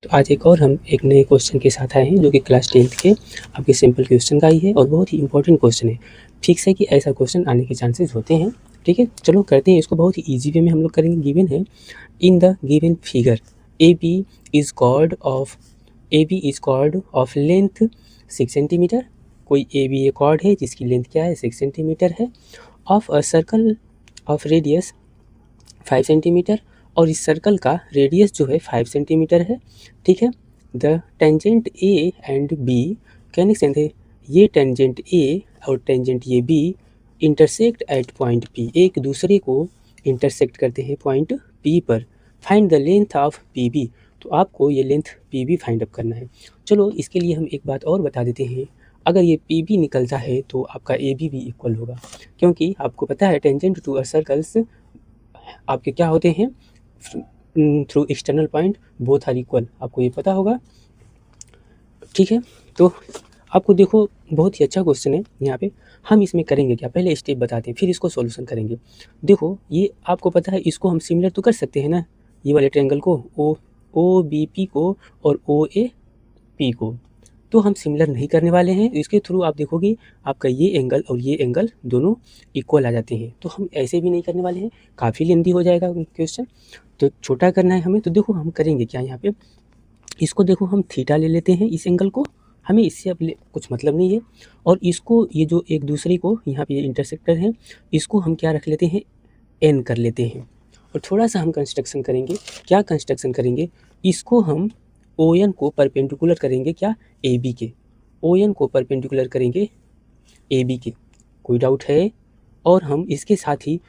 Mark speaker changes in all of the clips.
Speaker 1: तो आज एक और हम एक नए क्वेश्चन के साथ आए हैं जो कि क्लास 10th के आपके सिंपल क्वेश्चन का ही है और बहुत ही इंपॉर्टेंट क्वेश्चन है। फिक्स है कि ऐसा क्वेश्चन आने के चांसेस होते हैं। ठीक है, चलो करते हैं इसको। बहुत ही ईजी वे में हम लोग करेंगे। गिवन है in the given figure A B is chord of length 6 centimetre. कोई ए बी ए कॉर्ड है जिसकी लेंथ क्या है 6 सेंटीमीटर है, of a circle of radius 5 centimetre, और इस सर्कल का रेडियस जो है 5 सेंटीमीटर है। ठीक है, the tangent A and B can extend है, ये टेंजेंट ए और टेंजेंट ये B intersect at point P, एक दूसरे को इंटरसेक्ट करते हैं पॉइंट पी पर। Find the length of P B, तो आपको ये length P B find up करना है। चलो इसके लिए हम एक बात और बता देते हैं। अगर ये पी बी निकलता है तो आपका ए बी भी इक्वल होगा, क्योंकि आपको पता है टेंजेंट टू अ सर्कल्स आपके क्या होते हैं through external point both are equal, आपको ये पता होगा। ठीक है, तो आपको देखो बहुत ही अच्छा क्वेश्चन है। यहाँ पे हम इसमें करेंगे क्या, पहले स्टेप बताते हैं फिर इसको सॉल्यूशन करेंगे। देखो ये आपको पता है, इसको हम सिमिलर तो कर सकते हैं ना, ये वाले ट्रायंगल को ओ बी पी को और ओ ए पी को, तो हम सिमिलर नहीं करने वाले हैं। इसके थ्रू आप देखोगे आपका ये एंगल और ये एंगल दोनों इक्वल आ जाते हैं, तो हम ऐसे भी नहीं करने वाले हैं, काफ़ी लेंथी हो जाएगा क्वेश्चन, तो छोटा करना है हमें। तो देखो हम करेंगे क्या, यहाँ पे इसको देखो हम थीटा ले लेते हैं, इस एंगल को, हमें इससे अब कुछ मतलब नहीं है। और इसको ये जो एक दूसरे को यहाँ पे ये इंटरसेक्टर है, इसको हम क्या रख लेते हैं एन कर लेते हैं। और थोड़ा सा हम कंस्ट्रक्शन करेंगे। क्या कंस्ट्रक्शन करेंगे, इसको हम ओ एन को परपेंडिकुलर करेंगे क्या ए बी के, ओ एन को परपेंडिकुलर करेंगे ए बी के, कोई डाउट है। और हम इसके साथ ही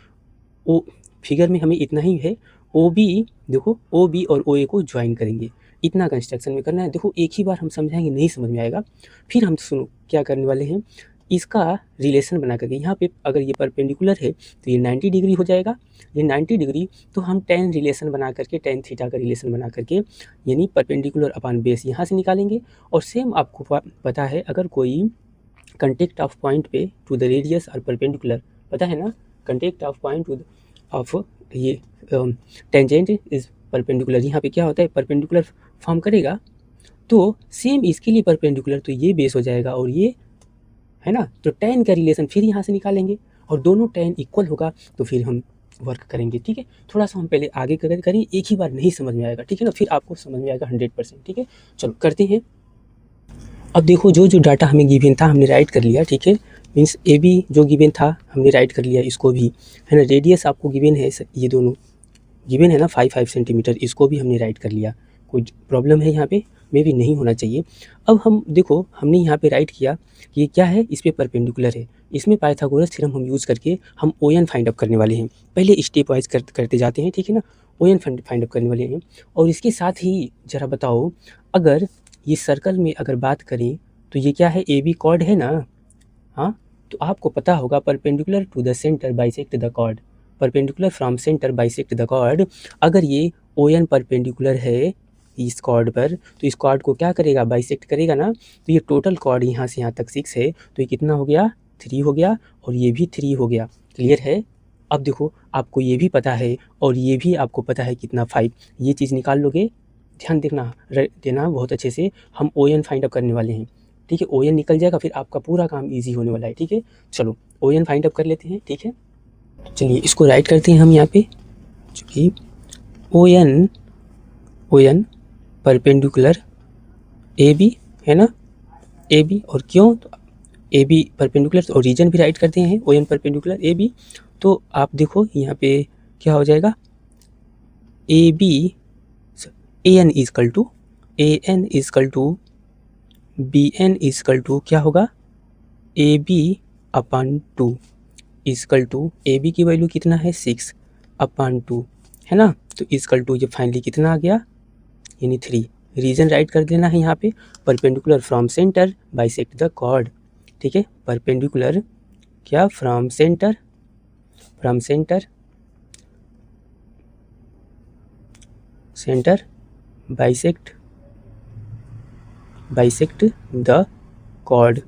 Speaker 1: ओ फिगर में हमें इतना ही है, ओ बी देखो ओ बी और ओ ए को ज्वाइन करेंगे, इतना कंस्ट्रक्शन में करना है। देखो एक ही बार हम समझाएंगे नहीं समझ में आएगा, फिर हम सुनो क्या करने वाले हैं, इसका रिलेशन बना करके यहाँ पे अगर ये परपेंडिकुलर है तो ये 90 डिग्री हो जाएगा, ये 90 डिग्री, तो हम टेन रिलेशन बना करके टेन थीटा का रिलेशन बना करके यानी परपेंडिकुलर अपॉन बेस यहाँ से निकालेंगे। और सेम आपको पता है अगर कोई कंटेक्ट ऑफ पॉइंट पे टू द रेडियस और परपेंडिकुलर, पता है ना, contact of point to of ये टेंजेंट इज परपेंडिकुलर, यहाँ पे क्या होता है परपेंडिकुलर फॉर्म करेगा, तो सेम इसके लिए परपेंडिकुलर, तो ये बेस हो जाएगा और ये है ना, तो टेन का रिलेशन फिर यहाँ से निकालेंगे और दोनों टेन इक्वल होगा तो फिर हम वर्क करेंगे। ठीक है, थोड़ा सा हम पहले आगे करें, एक ही बार नहीं समझ में आएगा, ठीक है ना, फिर आपको समझ में आएगा 100%। ठीक है, चलो करते हैं। अब देखो जो जो डाटा हमें गिवन था हमने राइट कर लिया, ठीक है, मीन्स ए बी जो गिवन था हमने राइट कर लिया, इसको भी है ना, रेडियस आपको गिवन है, ये दोनों गिवन है ना 5 सेंटीमीटर, इसको भी हमने राइट कर लिया। कोई प्रॉब्लम है यहाँ पे, मे भी नहीं होना चाहिए। अब हम देखो हमने यहाँ पे राइट किया कि ये क्या है, इस पे परपेंडिकुलर है, इसमें पाइथागोरस थ्योरम हम यूज़ करके हम ओ एन फाइंड अप करने वाले हैं। पहले स्टेप वाइज करते जाते हैं, ठीक है ना, ओ एन फाइंड अप करने वाले हैं। और इसके साथ ही ज़रा बताओ, अगर ये सर्कल में अगर बात करें तो ये क्या है, ए बी कॉर्ड है ना, हाँ, तो आपको पता होगा perpendicular to the centre bisect the chord, perpendicular from centre bisect the chord. अगर ये ओ एन परपेंडिकुलर है इस कॉर्ड पर, तो इस कॉर्ड को क्या करेगा बाइसेक्ट करेगा ना, तो ये टोटल कॉर्ड यहाँ से यहाँ तक 6 है, तो ये कितना हो गया 3 हो गया, और ये भी 3 हो गया। क्लियर है। अब देखो आपको ये भी पता है और ये भी आपको पता है कितना 5, ये चीज़ निकाल लोगे, ध्यान देना बहुत अच्छे से। हम ओ एन फाइंड अप करने वाले हैं, ठीक है, ओ एन निकल जाएगा फिर आपका पूरा काम ईजी होने वाला है। ठीक है, चलो ओ एन फाइंड अप कर लेते हैं। ठीक है, चलिए इसको राइट करते हैं हम यहाँ पे, चूँकि O N perpendicular A B है ना, ए बी, और क्यों, तो ए बी परपेंडिकुलर, तो रीजन भी राइट करते हैं O N perpendicular A B. तो आप देखो यहाँ पे क्या हो जाएगा, A B A N equal to B N equal to क्या होगा, A B upon 2 equal to, A B की वैल्यू कितना है 6 अपॉन 2 है ना, तो इजकल टू ये फाइनली कितना आ गया यानी 3। रीजन राइट कर देना है यहाँ पे, perpendicular from centre bisect the chord, ठीक है, परपेंडिकुलर क्या from centre bisect the chord.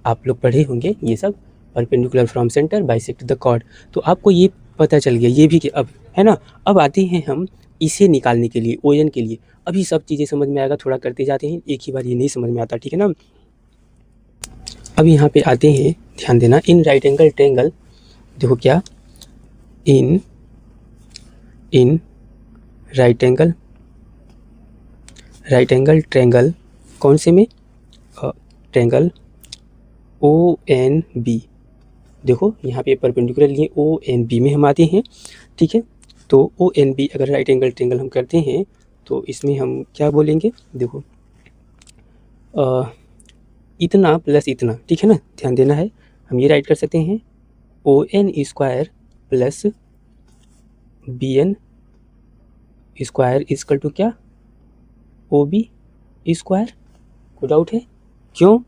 Speaker 1: आप लोग पढ़े होंगे ये सब, perpendicular from centre bisect the chord, तो आपको ये पता चल गया ये भी कि अब है ना। अब आते हैं हम इसे निकालने के लिए, ON के लिए। अभी सब चीज़ें समझ में आएगा, थोड़ा करते जाते हैं, एक ही बार ये नहीं समझ में आता, ठीक है ना। अब यहाँ पे आते हैं, ध्यान देना, इन राइट एंगल ट्रायंगल, देखो क्या, इन राइट एंगल ट्रायंगल, कौन से में, ट्रायंगल ONB, देखो यहाँ पे परपेंडिकुलर लिए ONB में हम आते हैं, ठीक है। तो ONB अगर राइट एंगल ट्रायंगल हम करते हैं तो इसमें हम क्या बोलेंगे, देखो इतना प्लस इतना, ठीक है ना, ध्यान देना है। हम ये राइट कर सकते हैं ON square plus BN square equal to क्या, OB स्क्वायर। कोई डाउट है, क्यों,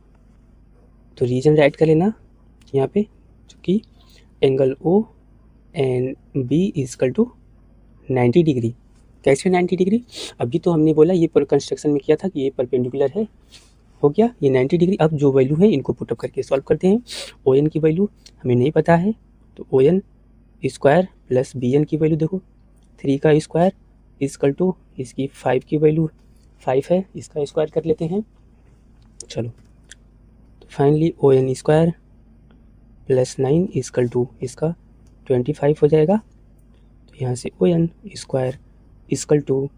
Speaker 1: तो रीजन राइट कर लेना यहाँ पे, क्योंकि angle ONB equal to 90 degree. कैसे 90 डिग्री, अभी तो हमने बोला ये पर कंस्ट्रक्शन में किया था कि ये परपेंडिकुलर है, हो गया ये 90 डिग्री। अब जो वैल्यू है इनको पुटअप करके सॉल्व करते हैं। ON की वैल्यू हमें नहीं पता है, तो ON स्क्वायर प्लस BN की वैल्यू देखो 3 का स्क्वायर इक्वल टू इसकी 5 की वैल्यू 5 है, इसका स्क्वायर कर लेते हैं। चलो, तो finally ON square plus 9 equal to इसका 25 हो जाएगा। तो यहाँ से ON square equal to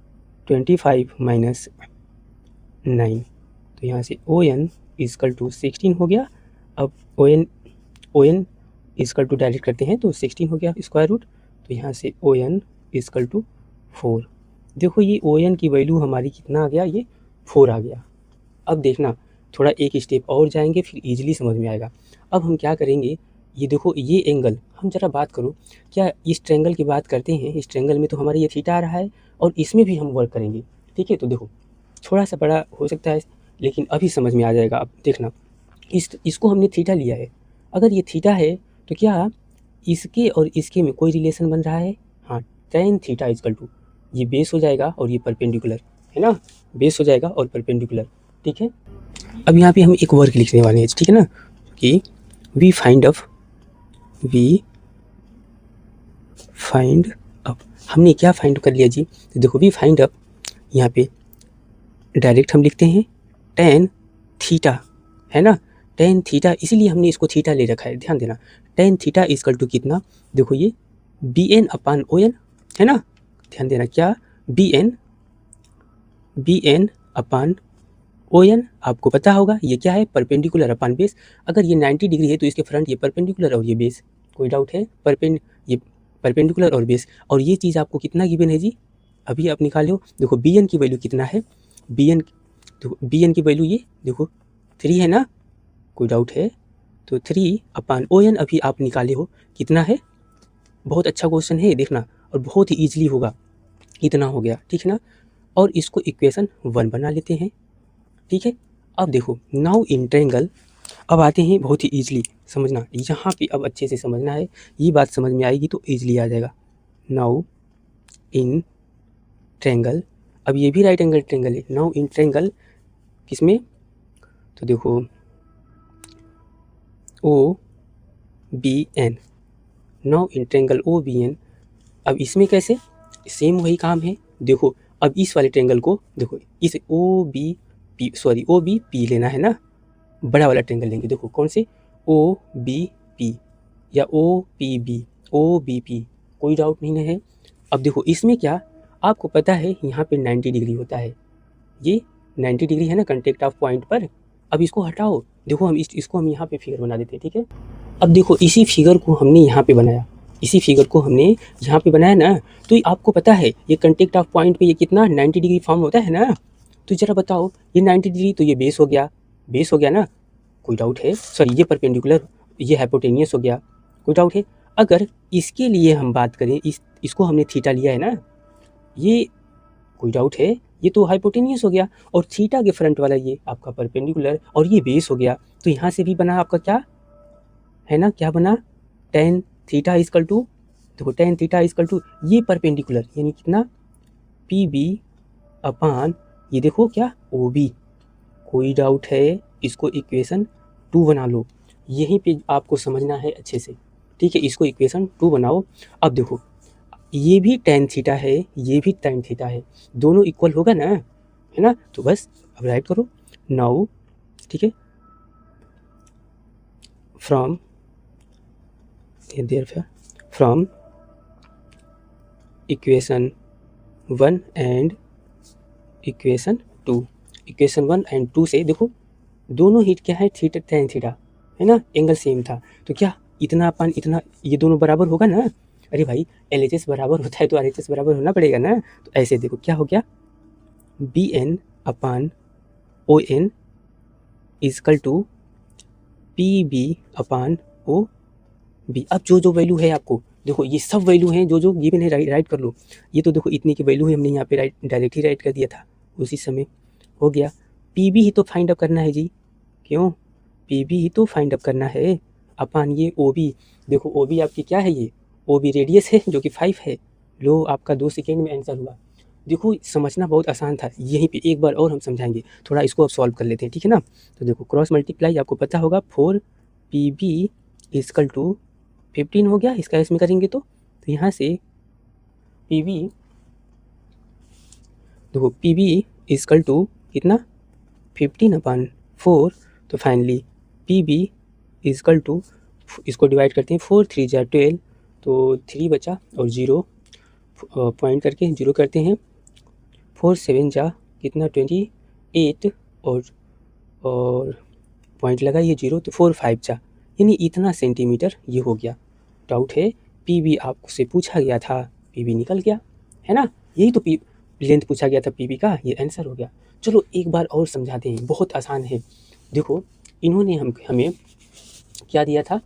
Speaker 1: 25 minus 9, तो यहाँ से ON इक्वल टू 16 हो गया। अब ON इक्वल टू डायरेक्ट करते हैं तो 16 हो गया स्क्वायर रूट, तो यहाँ से ON इक्वल टू 4। देखो ये ON की वैल्यू हमारी कितना आ गया, ये 4 आ गया। अब देखना थोड़ा एक स्टेप और जाएंगे फिर इजीली समझ में आएगा। अब हम क्या करेंगे, ये देखो ये एंगल, हम ज़रा बात करो क्या इस ट्रायंगल की बात करते हैं, इस ट्रायंगल में तो हमारा ये थीटा आ रहा है और इसमें भी हम वर्क करेंगे, ठीक है। तो देखो थोड़ा सा बड़ा हो सकता है लेकिन अभी समझ में आ जाएगा। अब देखना, इसको हमने थीटा लिया है, अगर ये थीटा है तो क्या इसके और इसके में कोई रिलेशन बन रहा है, हाँ, tan थीटा इक्वल टू ये बेस हो जाएगा और ये परपेंडिकुलर है ना, बेस हो जाएगा और परपेंडिकुलर, ठीक है। अब यहाँ पे हम एक वर्क लिखने वाले हैं, ठीक है ना, कि वी फाइंड अप, हमने क्या फाइंड कर लिया जी, तो देखो वी फाइंड अप, यहाँ पे डायरेक्ट हम लिखते हैं tan थीटा, है ना, tan थीटा, इसीलिए हमने इसको थीटा ले रखा है, ध्यान देना। tan थीटा इक्वल टू कितना, देखो ये BN अपान ON है ना, ध्यान देना, क्या BN अपान ON, आपको पता होगा ये क्या है, परपेंडिकुलर अपान बेस। अगर ये 90 डिग्री है तो इसके फ्रंट ये परपेंडिकुलर और ये बेस, कोई डाउट है, ये परपेंडिकुलर और बेस। और ये चीज़ आपको कितना गिवन है जी, अभी आप निकालो, देखो BN की वैल्यू कितना है, BN की वैल्यू ये देखो 3 है ना, कोई डाउट है, तो 3 अपान ON अभी आप निकाले हो कितना है, बहुत अच्छा क्वेश्चन है देखना, और बहुत ही ईजिली होगा, इतना हो गया, ठीक है ना। और इसको इक्वेशन 1 बना लेते हैं, ठीक है। अब देखो नाउ इन ट्रायंगल, अब आते हैं बहुत ही ईजिली समझना, यहाँ पे अब अच्छे से समझना है, ये बात समझ में आएगी तो ईजिली आ जाएगा। नाउ इन ट्रायंगल, अब ये भी राइट एंगल ट्रायंगल है, नाउ इन ट्रायंगल किसमें, तो देखो OBN, now in triangle OBN। अब इसमें कैसे, सेम वही काम है, देखो अब इस वाले ट्रायंगल को देखो, इस OBP लेना है ना, बड़ा वाला ट्रायंगल लेंगे, देखो कौन से, OBP या OBP, कोई डाउट नहीं है। अब देखो इसमें क्या, आपको पता है यहाँ पे 90 डिग्री होता है, ये 90 डिग्री है ना कांटेक्ट ऑफ पॉइंट पर। अब इसको हटाओ, देखो हम इसको हम यहाँ पे फिगर बना देते हैं, ठीक है। अब देखो इसी फिगर को हमने यहाँ पे बनाया, इसी फिगर को हमने यहाँ पे बनाया ना, तो आपको पता है ये कांटेक्ट ऑफ पॉइंट पे ये कितना 90 डिग्री फॉर्म होता है ना। तो जरा बताओ ये 90 डिग्री, तो ये बेस हो गया ना, कोई डाउट है, सॉरी ये परपेंडिकुलर, ये हाइपोटेनियस हो गया, कोई डाउट है। अगर इसके लिए हम बात करें, इसको हमने थीटा लिया है ना, ये कोई डाउट है, ये तो हाइपोटेनियस हो गया, और थीटा के फ्रंट वाला ये आपका परपेंडिकुलर और ये बेस हो गया, तो यहाँ से भी बना आपका क्या है ना, क्या बना, tan थीटा इक्वल टू, देखो tan थीटा इक्वल टू ये परपेंडिकुलर यानी कितना PB अपान ये देखो क्या OB, कोई डाउट है, इसको इक्वेशन 2 बना लो, यहीं पे आपको समझना है अच्छे से, ठीक है, इसको इक्वेशन 2 बनाओ। अब देखो ये भी tan थीटा है, ये भी tan थीटा है, दोनों इक्वल होगा ना, है ना। तो बस अब राइट करो नाउ, ठीक है, from from equation 1 and equation 2, equation 1 and 2 से देखो दोनों हीट क्या है, थीटा tan थीटा, है ना, एंगल सेम था, तो क्या इतना अपन इतना ये दोनों बराबर होगा ना। अरे भाई LHS बराबर होता है तो RHS बराबर होना पड़ेगा ना। तो ऐसे देखो क्या हो गया, BN upon ON equal to PB upon OB। अब जो जो वैल्यू है आपको देखो, ये सब वैल्यू हैं जो ये मैंने राइट कर लो। ये तो देखो इतनी की वैल्यू है, हमने यहाँ पे डायरेक्ट ही राइट कर दिया था उसी समय, हो गया। PB ही तो फाइंड अप करना है जी, क्यों, PB ही तो फाइंड अप करना है अपान ये OB। देखो OB आपकी क्या है, ये OB रेडियस है जो कि 5 है। लो आपका 2 सेकेंड में आंसर हुआ। देखो समझना बहुत आसान था, यहीं पे एक बार और हम समझाएंगे, थोड़ा इसको अब सॉल्व कर लेते हैं, ठीक है ना। तो देखो क्रॉस मल्टीप्लाई आपको पता होगा, 4PB इजकल टू 15 हो गया, इसका इसमें करेंगे तो यहाँ से PB देखो PB इजकल टू कितना 15 अपान 4, तो फाइनली PB इजकल टू, इसको डिवाइड करते हैं 4 3 जा 12, तो 3 बचा और 0 पॉइंट करके 0 करते हैं, 4 7 जा कितना 28 और पॉइंट लगा ये 0, तो 4 5 जा, यानी इतना सेंटीमीटर ये हो गया। डाउट है PB आपसे पूछा गया था, PB निकल गया, है ना, यही तो लेंथ पूछा गया था PB का, ये आंसर हो गया। चलो एक बार और समझाते हैं, बहुत आसान है। देखो इन्होंने हमें क्या दिया था,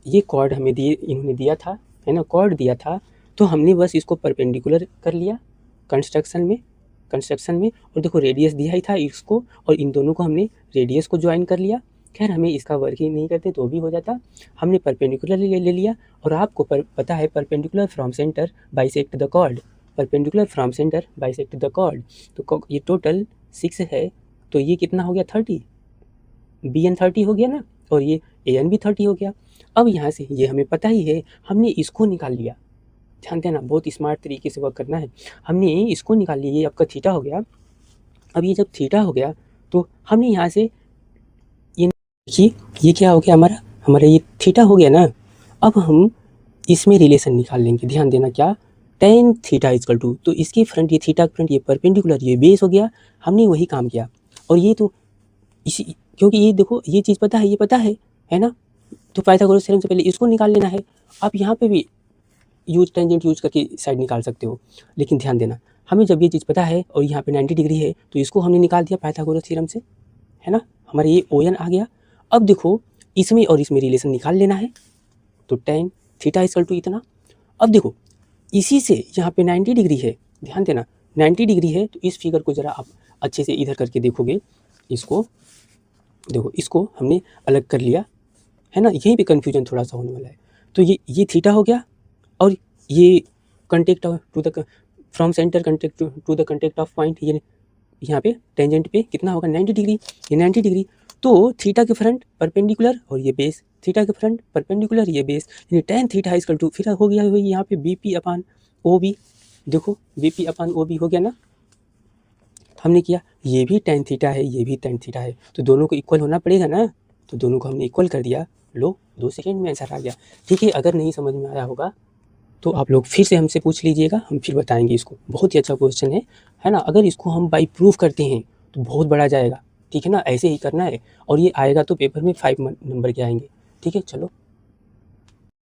Speaker 1: ये कॉर्ड हमें इन्होंने दिया था, है ना, कॉर्ड दिया था, तो हमने बस इसको परपेंडिकुलर कर लिया कंस्ट्रक्शन में, और देखो रेडियस दिया ही था इसको, और इन दोनों को हमने रेडियस को ज्वाइन कर लिया। खैर हमें इसका वर्क ही नहीं करते तो भी हो जाता, हमने परपेंडिकुलर ले लिया, और आपको पता है perpendicular from centre bisect the chord, perpendicular from centre bisect the chord, तो ये टोटल 6 है, तो ये कितना हो गया 30, BN 30 हो गया ना, और ये AN भी 30 हो गया। अब यहाँ से ये हमें पता ही है, हमने इसको निकाल लिया, ध्यान देना बहुत स्मार्ट तरीके से वर्क करना है, हमने इसको निकाल लिया, ये आपका थीटा हो गया। अब ये जब थीटा हो गया तो हमने यहाँ से ये देखिए, ये क्या हो गया हमारा ये थीटा हो गया ना। अब हम इसमें रिलेशन निकाल लेंगे, ध्यान देना क्या, tan थीटा इजकल टू, तो इसके फ्रंट ये थीटा फ्रंट ये परपेंडिकुलर ये बेस हो गया, हमने वही काम किया। और ये तो इसी, क्योंकि ये देखो ये चीज़ पता है, ये पता है ना, तो पाइथागोरस थ्योरम से पहले इसको निकाल लेना है। आप यहाँ पे भी टेंजेंट यूज करके साइड निकाल सकते हो, लेकिन ध्यान देना हमें जब ये चीज़ पता है और यहाँ पे 90 डिग्री है, तो इसको हमने निकाल दिया पाइथागोरस थ्योरम से, है ना, हमारा ये ON आ गया। अब देखो इसमें और इसमें रिलेशन निकाल लेना है, तो tan थीटा इक्वल टू इतना। अब देखो इसी से यहाँ पे 90 डिग्री है, ध्यान देना 90 डिग्री है, तो इस फिगर को ज़रा आप अच्छे से इधर करके देखोगे, इसको देखो, इसको हमने अलग कर लिया, है ना, यहीं पे कन्फ्यूजन थोड़ा सा होने वाला है। तो ये थीटा हो गया, और ये contact to the from centre contact to the contact of point, ये यहाँ पे टेंजेंट पे कितना होगा 90 डिग्री, ये 90 डिग्री, तो थीटा के फ्रंट परपेंडिकुलर और ये बेस, थीटा के फ्रंट परपेंडिकुलर ये बेस, यानी tan थीटा इक्वल टू फिर हो गया यहाँ पे BP अपान OB। देखो BP अपान OB हो गया ना, हमने किया, ये भी tan थीटा है, ये भी tan थीटा है, तो दोनों को इक्वल होना पड़ेगा ना, तो दोनों को हमने इक्वल कर दिया। लो 2 सेकेंड में आंसर आ गया। ठीक है, अगर नहीं समझ में आया होगा तो आप लोग फिर से हमसे पूछ लीजिएगा, हम फिर बताएंगे इसको, बहुत ही अच्छा क्वेश्चन है ना। अगर इसको हम बाई प्रूफ करते हैं तो बहुत बड़ा जाएगा, ठीक है ना, ऐसे ही करना है, और ये आएगा तो पेपर में 5 नंबर के आएंगे। ठीक है, चलो।